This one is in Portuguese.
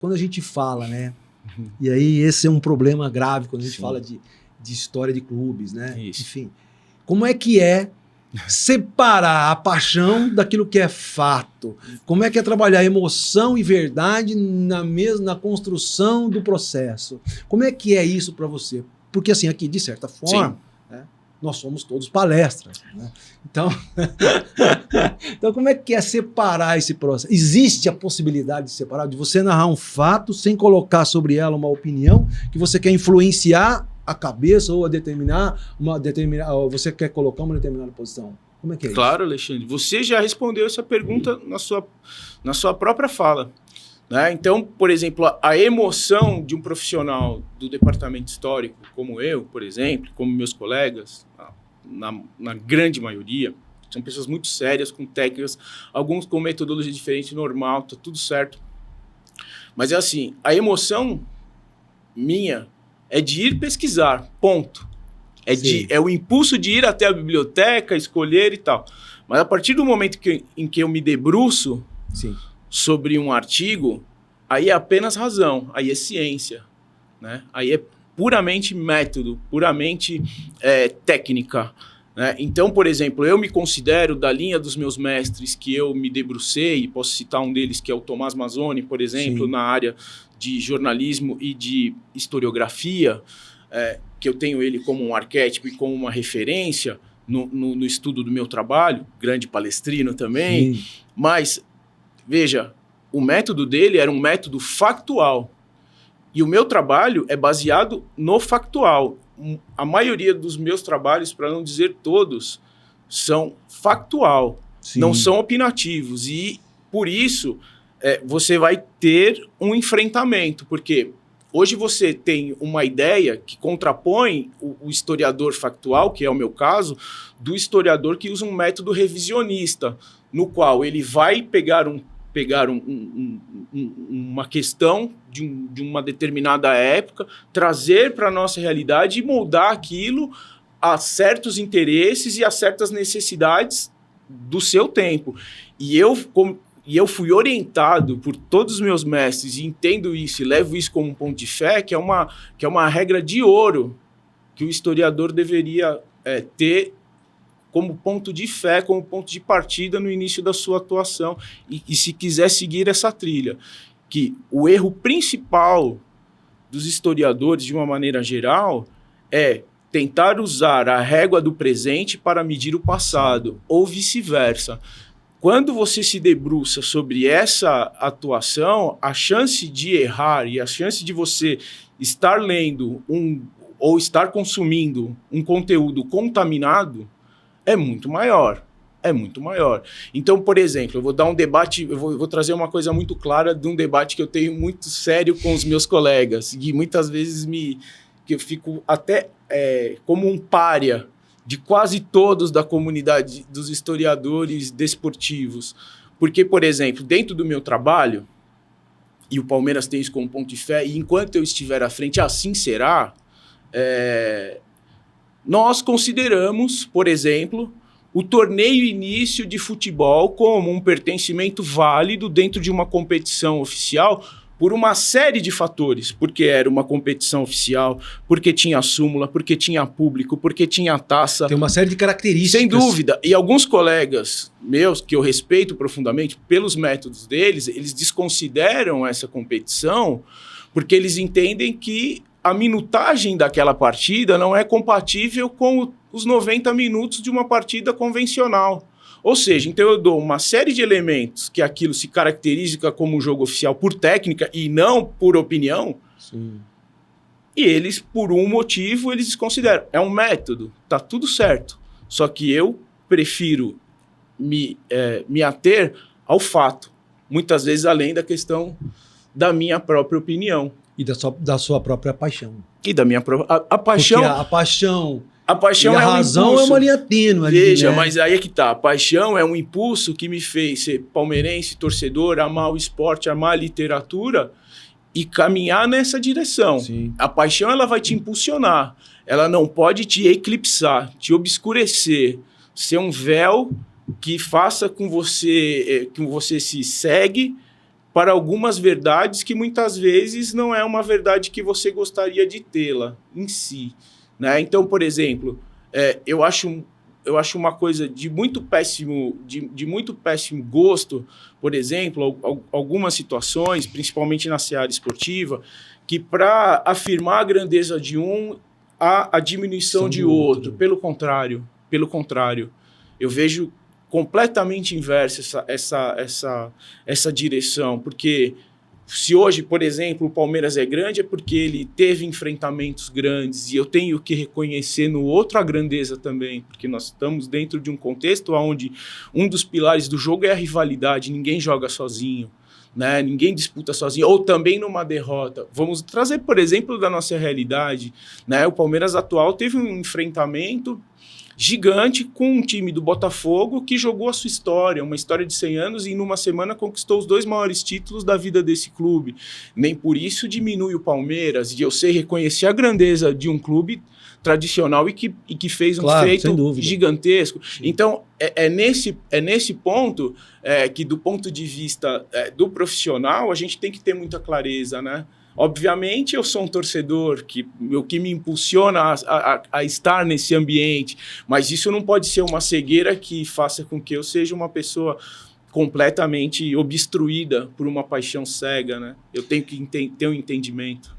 quando a gente fala, né? E aí esse é um problema grave quando a gente Sim. fala de história de clubes, né? Isso. Enfim, como é que é separar a paixão daquilo que é fato? Como é que é trabalhar emoção e verdade na construção do processo? Como é que é isso para você? Porque assim, aqui, de certa forma, né, nós somos todos palestras, né? Então, então, como é que é separar esse processo? Existe a possibilidade de separar, de você narrar um fato sem colocar sobre ela uma opinião que você quer influenciar a cabeça ou ou você quer colocar uma determinada posição? Como é que é Claro, Alexandre. Você já respondeu essa pergunta na sua própria fala, né? Então, por exemplo, a emoção de um profissional do departamento histórico, como eu, por exemplo, como meus colegas, na grande maioria, são pessoas muito sérias, com técnicas, alguns com metodologia diferente, normal, tá tudo certo. Mas é assim, a emoção minha é de ir pesquisar, ponto. É o impulso de ir até a biblioteca, escolher e tal. Mas a partir do momento em que eu me debruço Sim. sobre um artigo, aí é apenas razão, aí é ciência, né? Aí é puramente método, puramente técnica, né? Então, por exemplo, eu me considero, da linha dos meus mestres que eu me debrucei, posso citar um deles que é o Tomás Mazzoni, por exemplo, Sim. na área de jornalismo e de historiografia, que eu tenho ele como um arquétipo e como uma referência no estudo do meu trabalho, grande palestrino também, Sim. mas, veja, o método dele era um método factual, e o meu trabalho é baseado no factual. A maioria dos meus trabalhos, para não dizer todos, são factual, Sim. não são opinativos, e por isso você vai ter um enfrentamento, porque hoje você tem uma ideia que contrapõe o historiador factual, que é o meu caso, do historiador que usa um método revisionista, no qual ele vai pegar uma questão de uma determinada época, trazer para a nossa realidade e moldar aquilo a certos interesses e a certas necessidades do seu tempo. E eu fui orientado por todos os meus mestres, e entendo isso e levo isso como um ponto de fé, que é uma regra de ouro que o historiador deveria ter como ponto de fé, como ponto de partida no início da sua atuação, e se quiser seguir essa trilha. Que o erro principal dos historiadores, de uma maneira geral, é tentar usar a régua do presente para medir o passado, ou vice-versa. Quando você se debruça sobre essa atuação, a chance de errar e a chance de você estar lendo ou estar consumindo um conteúdo contaminado é muito maior. É muito maior. Então, por exemplo, eu vou dar um debate, eu vou trazer uma coisa muito clara de um debate que eu tenho muito sério com os meus colegas, e muitas vezes que eu fico até como um pária de quase todos da comunidade dos historiadores desportivos. Porque, por exemplo, dentro do meu trabalho, e o Palmeiras tem isso como ponto de fé, e enquanto eu estiver à frente, assim será, nós consideramos, por exemplo, o torneio início de futebol como um pertencimento válido dentro de uma competição oficial por uma série de fatores, porque era uma competição oficial, porque tinha súmula, porque tinha público, porque tinha taça. Tem uma série de características. Sem dúvida. E alguns colegas meus, que eu respeito profundamente pelos métodos deles, eles desconsideram essa competição porque eles entendem que a minutagem daquela partida não é compatível com os 90 minutos de uma partida convencional. Ou seja, então eu dou uma série de elementos que aquilo se caracteriza como um jogo oficial por técnica e não por opinião. Sim. E eles, por um motivo, eles desconsideram. É um método, tá tudo certo. Só que eu prefiro me ater ao fato, muitas vezes além da questão da minha própria opinião. E da sua própria paixão. E da minha própria... A paixão... Porque a paixão... A paixão e a razão é uma linha tênue ali, Veja, né? mas aí é que tá. A paixão é um impulso que me fez ser palmeirense, torcedor, amar o esporte, amar a literatura e caminhar nessa direção. Sim. A paixão, ela vai te impulsionar. Ela não pode te eclipsar, te obscurecer, ser um véu que faça com que você se segue para algumas verdades que muitas vezes não é uma verdade que você gostaria de tê-la em si, né? Então, por exemplo, eu acho uma coisa de muito péssimo gosto, por exemplo, algumas situações, principalmente na seara esportiva, que para afirmar a grandeza de um, há a diminuição de outro. Pelo contrário, eu vejo completamente inversa essa direção, porque se hoje, por exemplo, o Palmeiras é grande, é porque ele teve enfrentamentos grandes, e eu tenho que reconhecer no outro a grandeza também, porque nós estamos dentro de um contexto onde um dos pilares do jogo é a rivalidade, ninguém joga sozinho, né? Ninguém disputa sozinho, ou também numa derrota. Vamos trazer, por exemplo, da nossa realidade, né? O Palmeiras atual teve um enfrentamento gigante com um time do Botafogo que jogou a sua história, uma história de 100 anos, e numa semana conquistou os 2 maiores títulos da vida desse clube. Nem por isso diminui o Palmeiras, e eu sei reconhecer a grandeza de um clube tradicional e que fez um feito gigantesco. Sim. Então, é nesse ponto que, do ponto de vista do profissional, a gente tem que ter muita clareza, né? Obviamente, eu sou um torcedor, o que me impulsiona a estar nesse ambiente, mas isso não pode ser uma cegueira que faça com que eu seja uma pessoa completamente obstruída por uma paixão cega, né? Eu tenho que ter um entendimento.